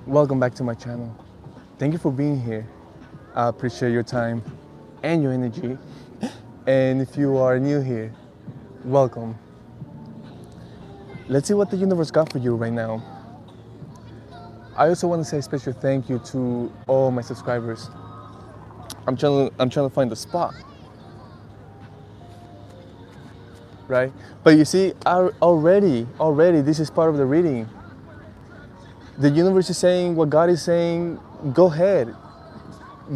Welcome back to my channel. Thank you for being here. I appreciate your time and your energy. And if you are new here, welcome. Let's see what the universe got for you right now. I also want to say a special thank you to all my subscribers. I'm trying to find the spot, right? But you see, already this is part of the reading. The universe is saying what God is saying, go ahead,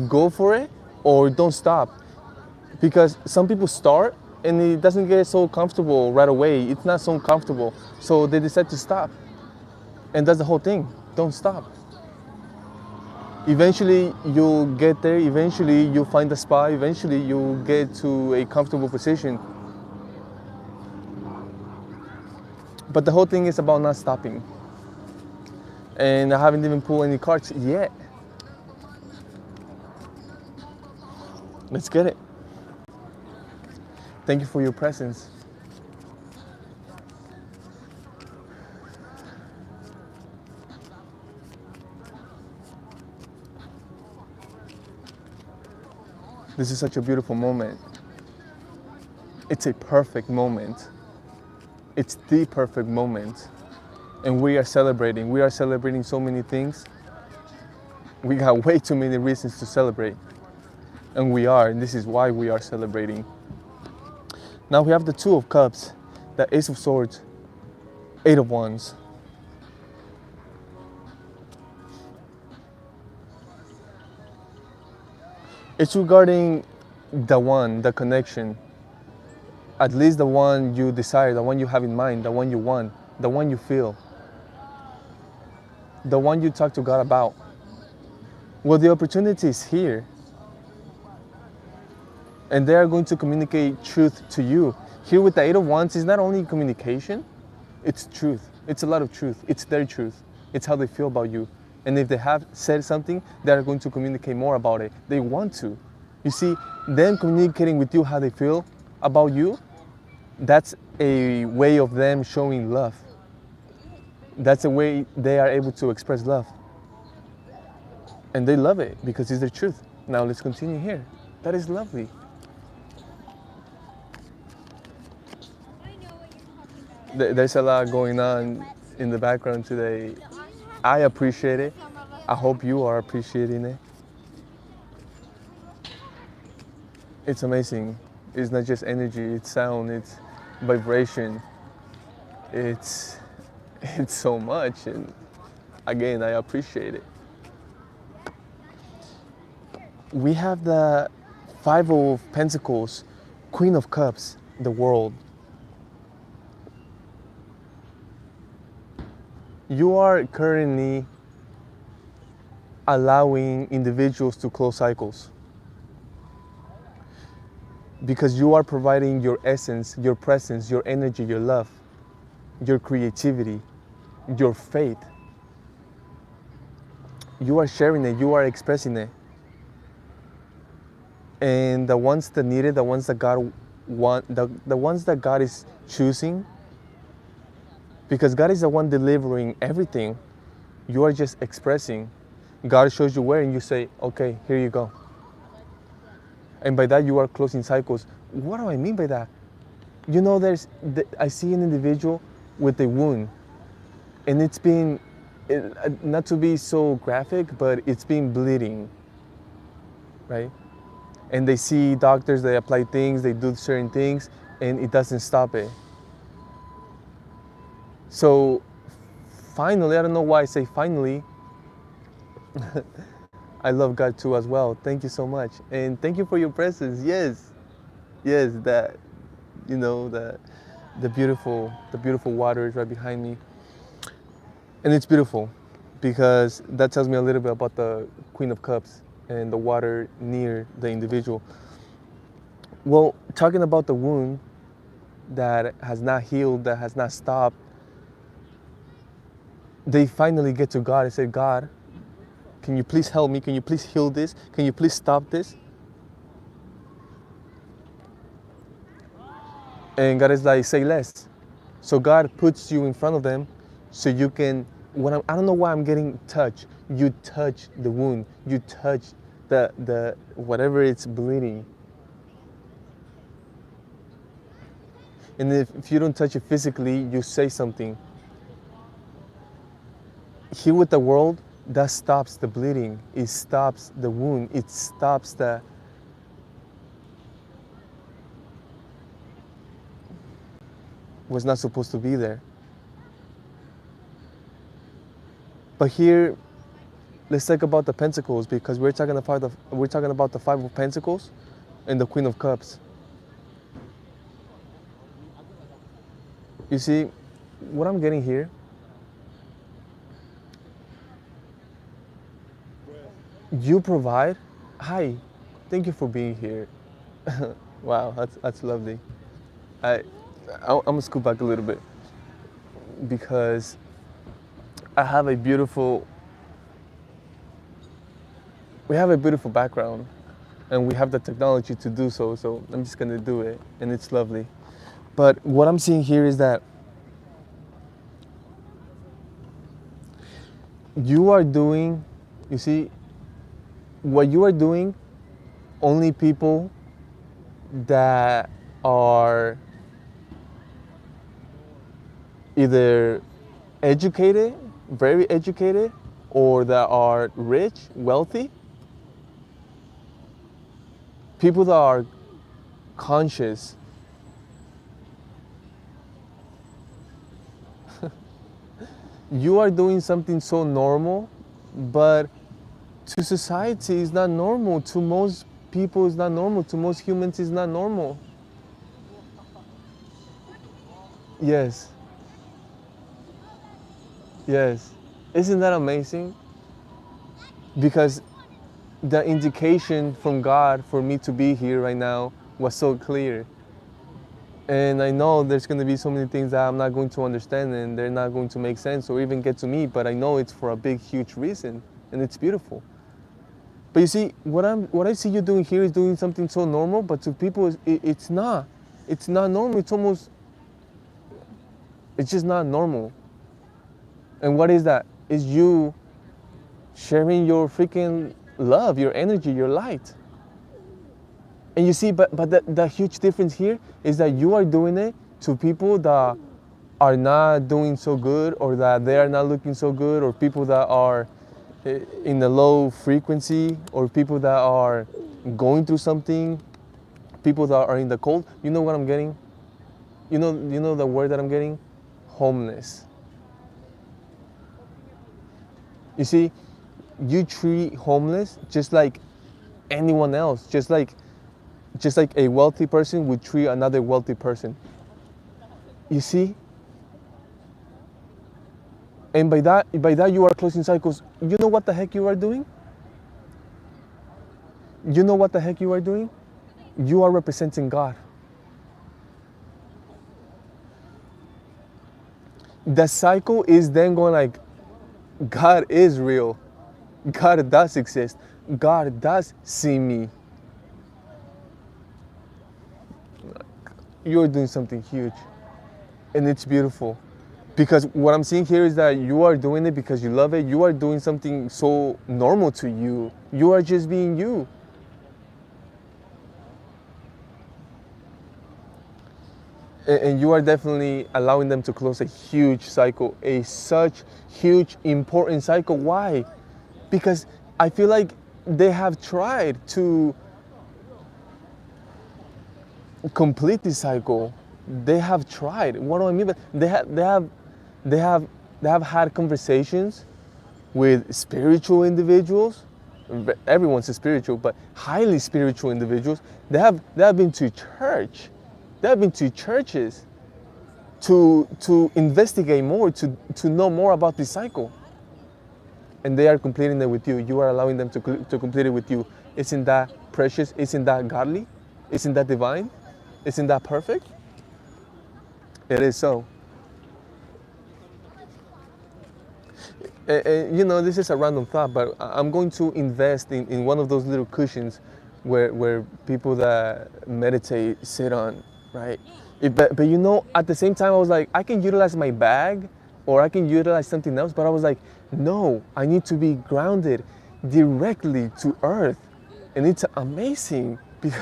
go for it, or don't stop. Because some people start and it doesn't get so comfortable right away. It's not so comfortable. So they decide to stop. And that's the whole thing. Don't stop. Eventually you'll get there. Eventually you'll find the spot. Eventually you'll get to a comfortable position. But the whole thing is about not stopping. And I haven't even pulled any cards yet. Let's get it. Thank you for your presence. This is such a beautiful moment. It's a perfect moment. It's the perfect moment. And we are celebrating. We are celebrating so many things. We got way too many reasons to celebrate. And we are, and this is why we are celebrating. Now we have the Two of Cups, the Ace of Swords, Eight of Wands. It's regarding the one, the connection. At least the one you desire, the one you have in mind, the one you want, the one you feel. The one you talk to God about. Well, the opportunity is here. And they are going to communicate truth to you. Here with the Eight of Wands, it's not only communication, it's truth. It's a lot of truth. It's their truth. It's how they feel about you. And if they have said something, they are going to communicate more about it. They want to. You see, them communicating with you how they feel about you, that's a way of them showing love. That's a way they are able to express love. And they love it because it's their truth. Now let's continue here. That is lovely. There's a lot going on in the background today. I appreciate it. I hope you are appreciating it. It's amazing. It's not just energy, it's sound, it's vibration. It's so much, and again, I appreciate it. We have the Five of Pentacles, Queen of Cups, the World. You are currently allowing individuals to close cycles because you are providing your essence, your presence, your energy, your love, your creativity, your faith. You are sharing it, you are expressing it. And the ones that need it, the ones that God the ones that God is choosing, because God is the one delivering everything. You are just expressing. God shows you where and you say, okay, here you go. And by that you are closing cycles. What do I mean by that? You know, I see an individual with a wound and it's been, not to be so graphic, but it's been bleeding, right? And they see doctors, they apply things, they do certain things, and it doesn't stop it. So finally, I don't know why I say finally, I love God too as well. Thank you so much. And thank you for your presence. Yes, that, you know, the beautiful water is right behind me. And it's beautiful because that tells me a little bit about the Queen of Cups and the water near the individual. Well, talking about the wound that has not healed, that has not stopped, they finally get to God and say, God, can you please help me? Can you please heal this? Can you please stop this? And God is like, say less. So God puts you in front of them so you can I don't know why I'm getting touched. You touch the wound. You touch the whatever it's bleeding. And if you don't touch it physically, you say something. Here with the world, that stops the bleeding. It stops the wound. It stops the was not supposed to be there. But here, let's talk about the Pentacles, because we're talking about the Five of Pentacles and the Queen of Cups. You see, what I'm getting here, you provide. Hi, thank you for being here. Wow, that's lovely. I'm gonna scoot back a little bit because I have a beautiful. We have a beautiful background, and we have the technology to do so. So I'm just gonna do it, and it's lovely. But what I'm seeing here is that you are doing. You see, what you are doing, only people that are either educated, very educated, or that are rich, wealthy, people that are conscious. You are doing something so normal, but to society is not normal. To most people is not normal. To most humans is not normal. Yes. Yes. Isn't that amazing? Because the indication from God for me to be here right now was so clear. And I know there's going to be so many things that I'm not going to understand and they're not going to make sense or even get to me, but I know it's for a big, huge reason, and it's beautiful. But you see, what I see you doing here is doing something so normal, but to people, it's not. It's not normal. It's just not normal. And what is that? Is you sharing your freaking love, your energy, your light. And you see, but the huge difference here is that you are doing it to people that are not doing so good, or that they are not looking so good, or people that are in the low frequency, or people that are going through something, people that are in the cold. You know what I'm getting? You know the word that I'm getting? Homeless. You see, you treat homeless just like anyone else, just like a wealthy person would treat another wealthy person. You see? And by that you are closing cycles. You know what the heck you are doing? You know what the heck you are doing? You are representing God. The cycle is then going like, God is real. God does exist. God does see me. You're doing something huge. And it's beautiful. Because what I'm seeing here is that you are doing it because you love it. You are doing something so normal to you. You are just being you. And you are definitely allowing them to close a huge cycle, such huge, important cycle. Why? Because I feel like they have tried to complete this cycle. They have tried. What do I mean? But they have had conversations with spiritual individuals. Everyone's spiritual, but highly spiritual individuals. They have been to church. They have been to churches to investigate more, to know more about this cycle. And they are completing it with you. You are allowing them to complete it with you. Isn't that precious? Isn't that godly? Isn't that divine? Isn't that perfect? It is so. You know, this is a random thought, but I'm going to invest in one of those little cushions where people that meditate sit on, right? But you know, at the same time, I was like, I can utilize my bag or I can utilize something else. But I was like, no, I need to be grounded directly to earth. And it's amazing because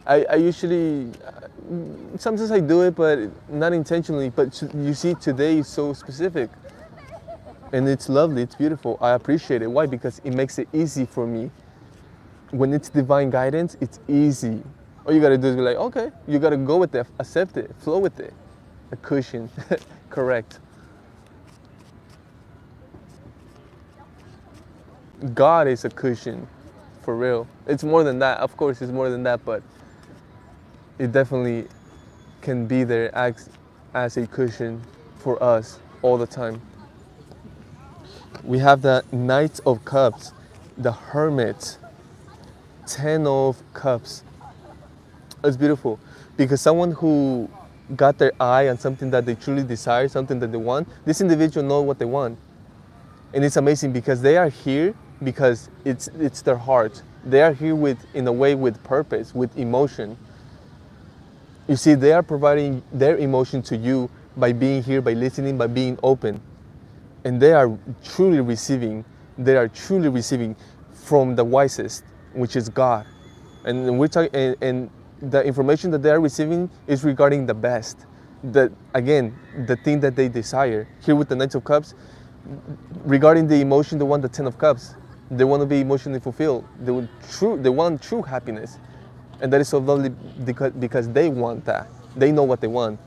I usually, sometimes I do it, but not intentionally. But you see, today is so specific. And it's lovely, it's beautiful. I appreciate it. Why? Because it makes it easy for me. When it's divine guidance, it's easy. All you gotta do is be like, okay, you gotta go with it, accept it, flow with it. A cushion, correct. God is a cushion, for real. It's more than that, of course, it's more than that, but it definitely can be there as a cushion for us all the time. We have the Knight of Cups, the Hermit, 10 of Cups. It's beautiful because someone who got their eye on something that they truly desire, something that they want, this individual knows what they want. And it's amazing because they are here because it's their heart. They are here with, in a way, with purpose, with emotion. You see, they are providing their emotion to you by being here, by listening, by being open. And they are truly receiving, from the wisest, which is God. And we're talking, and the information that they are receiving is regarding the best. Again, the thing that they desire. Here with the Knight of Cups, regarding the emotion, they want the Ten of Cups. They want to be emotionally fulfilled. They want true happiness. And that is so lovely because they want that. They know what they want.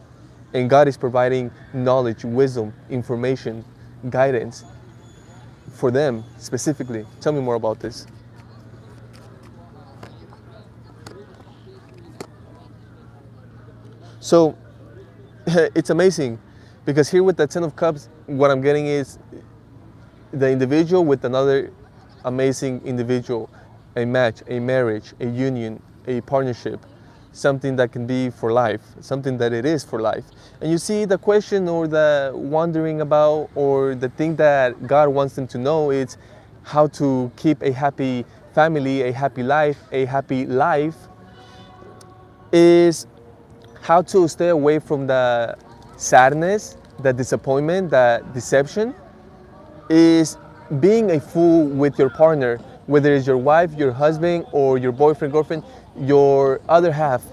And God is providing knowledge, wisdom, information, guidance for them specifically. Tell me more about this. So it's amazing because here with the Ten of Cups, what I'm getting is the individual with another amazing individual, a match, a marriage, a union, a partnership, something that can be for life, something that it is for life. And you see the question or the wondering about or the thing that God wants them to know is how to keep a happy family, a happy life, is how to stay away from the sadness, the disappointment, the deception, is being a fool with your partner, whether it's your wife, your husband, or your boyfriend, girlfriend, your other half.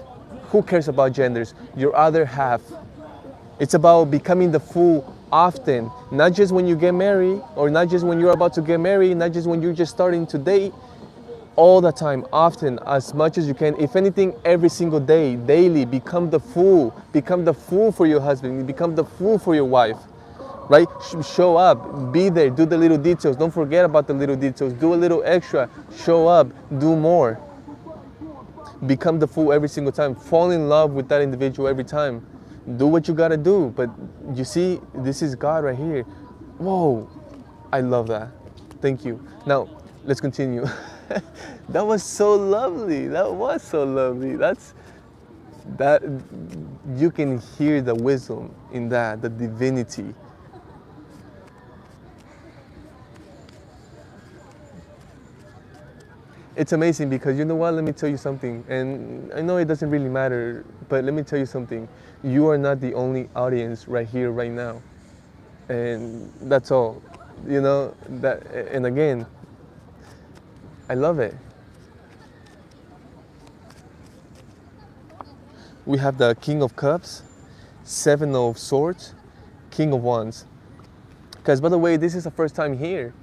Who cares about genders? Your other half. It's about becoming the fool often, not just when you get married, or not just when you're about to get married, not just when you're just starting to date, all the time, often, as much as you can. If anything, every single day, daily, become the fool. Become the fool for your husband, become the fool for your wife, right? Show up, be there, do the little details. Don't forget about the little details. Do a little extra, show up, do more. Become the fool every single time. Fall in love with that individual every time. Do what you gotta do. But you see, this is God right here. Whoa, I love that. Thank you. Now, let's continue. That was so lovely. That was so lovely. That you can hear the wisdom in that, the divinity. It's amazing because you know what? Let me tell you something. And I know it doesn't really matter, but let me tell you something. You are not the only audience right here, right now. And that's all. You know, that, and again, I love it. We have the King of Cups, Seven of Swords, King of Wands. Because by the way, this is the first time here.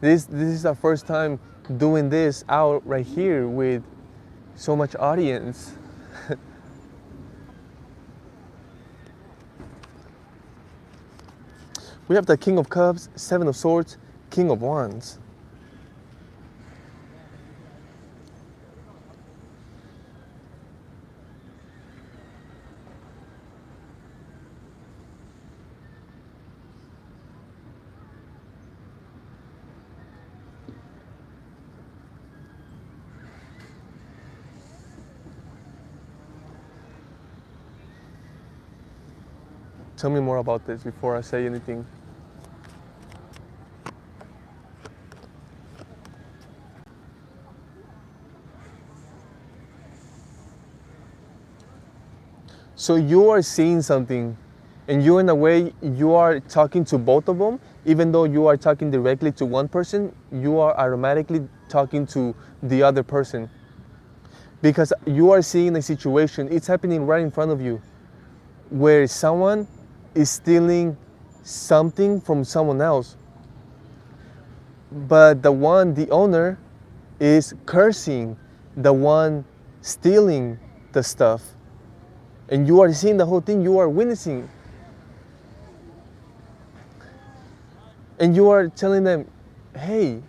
This is our first time doing this out right here with so much audience. We have the King of Cups, Seven of Swords, King of Wands. Tell me more about this before I say anything. So you are seeing something And you, in a way, you are talking to both of them. Even though you are talking directly to one person, you are automatically talking to the other person. Because you are seeing a situation, it's happening right in front of you, where someone is stealing something from someone else. But the owner, is cursing the one stealing the stuff. And you are seeing the whole thing, you are witnessing. And you are telling them, hey,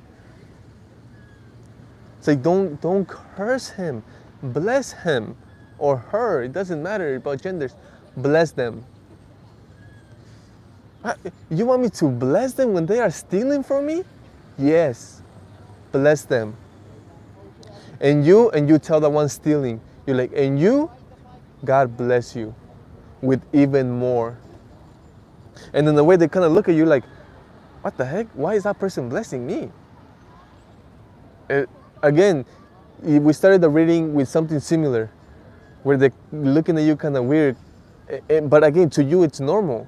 it's like don't curse him, bless him or her. It doesn't matter about genders. Bless them. You want me to bless them when they are stealing from me? Yes, bless them. And you tell the one stealing, you're like, and you, God bless you with even more. And in the way they kind of look at you like, what the heck? Why is that person blessing me? Again, we started the reading with something similar, where they're looking at you kind of weird. But again, to you, it's normal.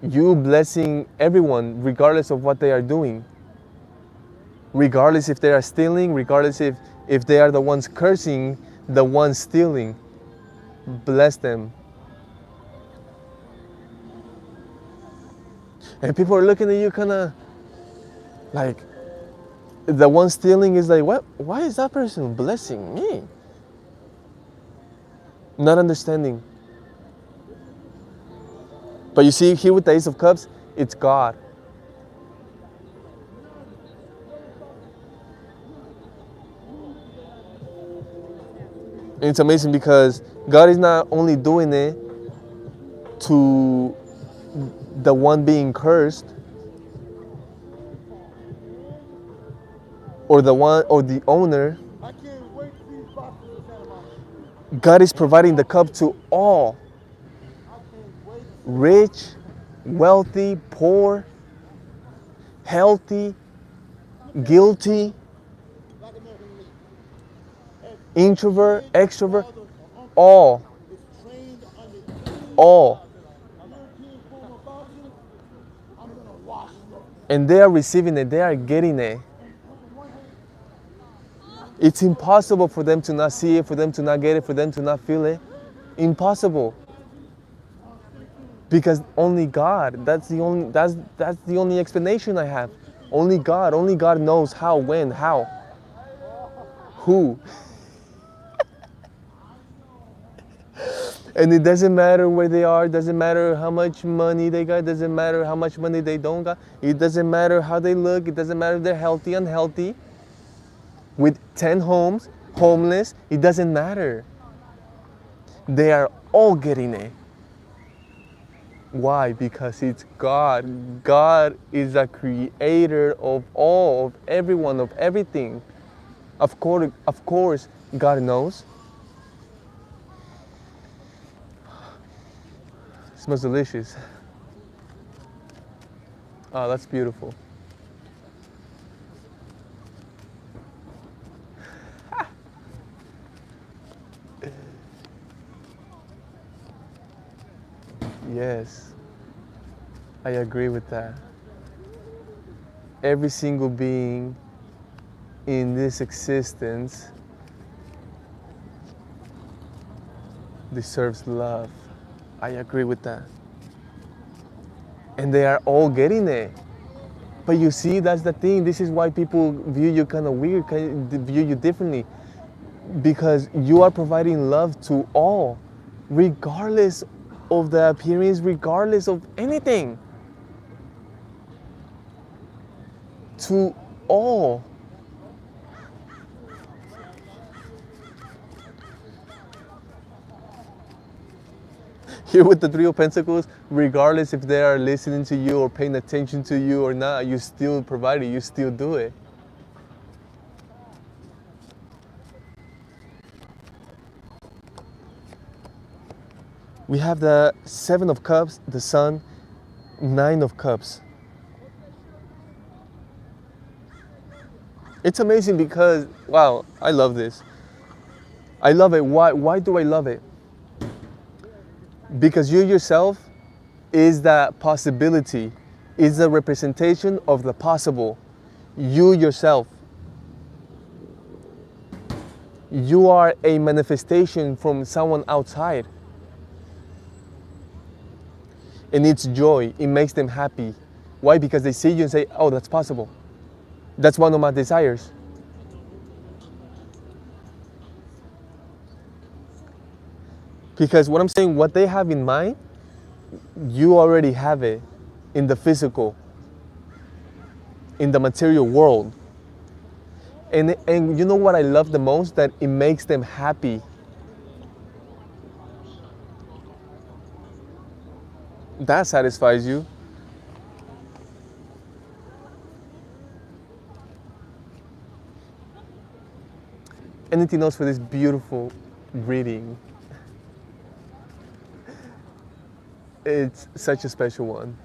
You blessing everyone, regardless of what they are doing. Regardless if they are stealing, regardless if they are the ones cursing, the ones stealing. Bless them. And people are looking at you kind of like, the one stealing is like, what? Why is that person blessing me? Not understanding. But you see here with the Ace of Cups, it's God. And it's amazing because God is not only doing it to the one being cursed, or the one or the owner. God is providing the cup to all. Rich, wealthy, poor, healthy, guilty, introvert, extrovert, all. And they are receiving it, they are getting it. It's impossible for them to not see it, for them to not get it, for them to not feel it. Impossible. Because only God, that's the only explanation I have. Only God knows how, when, how, who. And it doesn't matter where they are, doesn't matter how much money they got, doesn't matter how much money they don't got, it doesn't matter how they look, it doesn't matter if they're healthy, unhealthy, with 10 homes, homeless, it doesn't matter. They are all getting it. Why? Because it's God. God is the creator of all, of everyone, of everything. Of course, God knows. It smells delicious. Oh, that's beautiful. Yes, I agree with that. Every single being in this existence deserves love. I agree with that. And they are all getting it. But you see, that's the thing. This is why people view you kind of weird, view you differently. Because you are providing love to all, regardless of the appearance, regardless of anything. To all. Here with the Three of Pentacles, regardless if they are listening to you or paying attention to you or not, you still provide it, you still do it. We have the Seven of Cups, the Sun, Nine of Cups. It's amazing because, wow, I love this. I love it. Why do I love it? Because you yourself is that possibility, is the representation of the possible. You yourself, you are a manifestation from someone outside. And it's joy, it makes them happy. Why? Because they see you and say, oh, that's possible. That's one of my desires. Because what I'm saying, what they have in mind, you already have it in the physical, in the material world. And you know what I love the most? That it makes them happy. That satisfies you. Anything else for this beautiful reading? It's such a special one.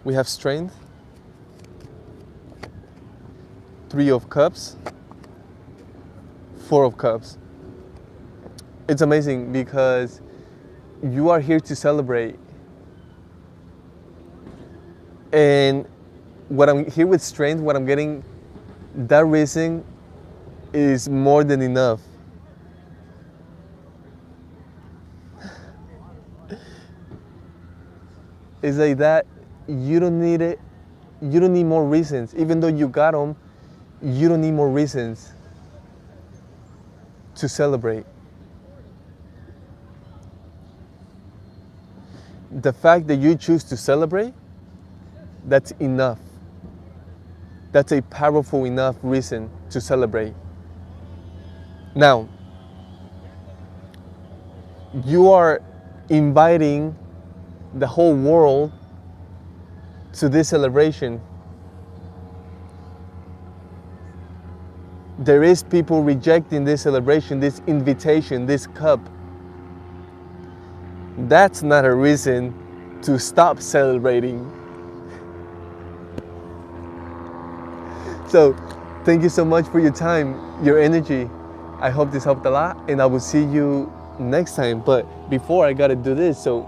We have strength, 3 of cups, 4 of cups. It's amazing because you are here to celebrate. And what I'm here with strength, what I'm getting, that reason is more than enough. It's like that, you don't need it, you don't need more reasons. Even though you got them, you don't need more reasons to celebrate. The fact that you choose to celebrate, that's enough. That's a powerful enough reason to celebrate. Now, you are inviting the whole world to this celebration. There is people rejecting this celebration, this invitation, this cup. That's not a reason to stop celebrating. So, thank you so much for your time, your energy. I hope this helped a lot, and I will see you next time. But before, I gotta do this. So